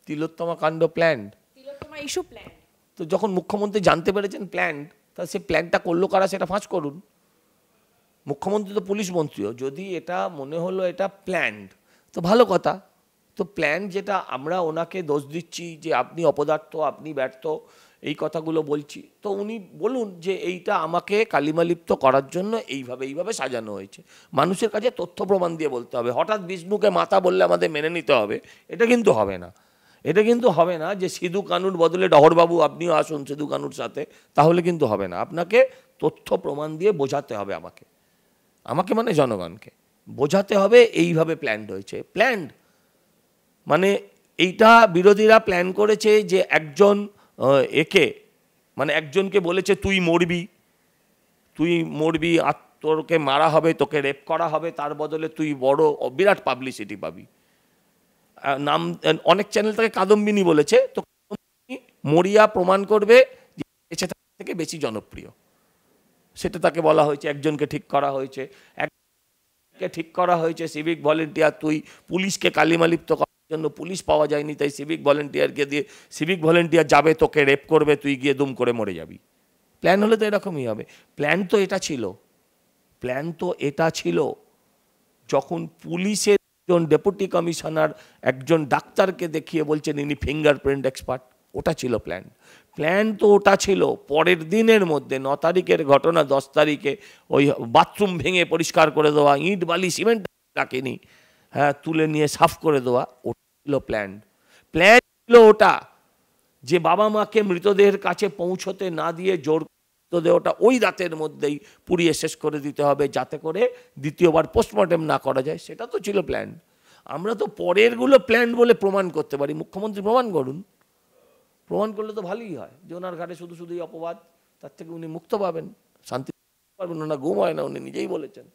তিলোত্তমা কাণ্ড প্ল্যান্ড, তিলোত্তমা issue plan. তো যখন মুখ্যমন্ত্রী জানতে পেরেছেন প্ল্যান্ড, তাহলে সে প্ল্যানটা করলো কারা সেটা ফাঁস করুন। মুখ্যমন্ত্রী তো পুলিশ মন্ত্রীও, যদি এটা মনে হলো এটা প্ল্যান্ড তো ভালো কথা। তো প্ল্যান যেটা আমরা ওনাকে দোষ দিচ্ছি যে আপনি অপদার্থ, আপনি ব্যর্থ, এই কথাগুলো বলছি, তো উনি বলুন যে এইটা আমাকে কালিমালিপ্ত করার জন্য এইভাবে সাজানো হয়েছে। মানুষের কাছে তথ্য প্রমাণ দিয়ে বলতে হবে। হঠাৎ বিষ্ণুকে মাতা বললে আমাদের মেনে নিতে হবে, এটা কিন্তু হবে না। এটা কিন্তু হবে না যে সিধু কানুর বদলে ডহরবাবু আপনিও আসুন সিধু কানুর সাথে, তাহলে কিন্তু হবে না। আপনাকে তথ্য প্রমাণ দিয়ে বোঝাতে হবে, আমাকে মানে জনগণকে বোঝাতে হবে এইভাবে প্ল্যান্ড হয়েছে। প্ল্যান্ড মানে এইটা বিরোধীরা প্ল্যান করেছে যে একজন মানে একজনকে বলেছে তুই মরবি, তোকে মারা হবে, তোকে রেপ করা হবে, তার বদলে তুই বড় বিরাট পাবলিসিটি পাবি। নাম অনেক চ্যানেল তাকে কাদম্বিনী বলেছে, তো মরিয়া প্রমাণ করবে যে বেঁচে থাকার থেকে বেশি জনপ্রিয়, সেটা তাকে বলা হয়েছে। একজনকে ঠিক করা হয়েছে সিভিক ভলেন্টিয়ার, তুই পুলিশকে কালিমালিপ্ত করার জন্য পুলিশ পাওয়া যায়নি, তাই সিভিক ভলেন্টিয়ারকে দিয়ে সিভিক ভলেন্টিয়ার যাবে, তোকে রেপ করবে, তুই গিয়ে দুম করে মরে যাবি। প্ল্যান হলে তো এরকমই হবে। প্ল্যান তো এটা ছিল যখন পুলিশের একজন ডেপুটি কমিশনার একজন ডাক্তারকে দেখিয়ে বলছেন ইনি ফিঙ্গারপ্রিন্ট এক্সপার্ট, ওটা ছিল প্ল্যান তো ওটা ছিল পরের দিনের মধ্যে 9 তারিখের ঘটনা 10 তারিখে ওই বাথরুম ভেঙে পরিষ্কার করে দেওয়া, ইট বালি সিমেন্ট রাখেনি, হ্যাঁ, তুলে নিয়ে সাফ করে দেওয়া, ওটা ছিল প্ল্যান ছিল ওটা যে বাবা মাকে মৃতদেহের কাছে পৌঁছতে না দিয়ে জোর মৃতদেহটা ওই রাতের মধ্যেই পুড়িয়ে শেষ করে দিতে হবে যাতে করে দ্বিতীয়বার পোস্টমর্টেম না করা যায়, সেটা তো ছিল প্ল্যান। আমরা তো পরেরগুলো প্ল্যান বলে প্রমাণ করতে পারি। মুখ্যমন্ত্রী প্রমাণ করলে তো ভালোই হয় যে ওনার ঘাটে শুধুই অপবাদ, তার থেকে উনি মুক্ত পাবেন, শান্তি পাবেন, ওনার ঘুম হয় না, উনি নিজেই বলেছেন।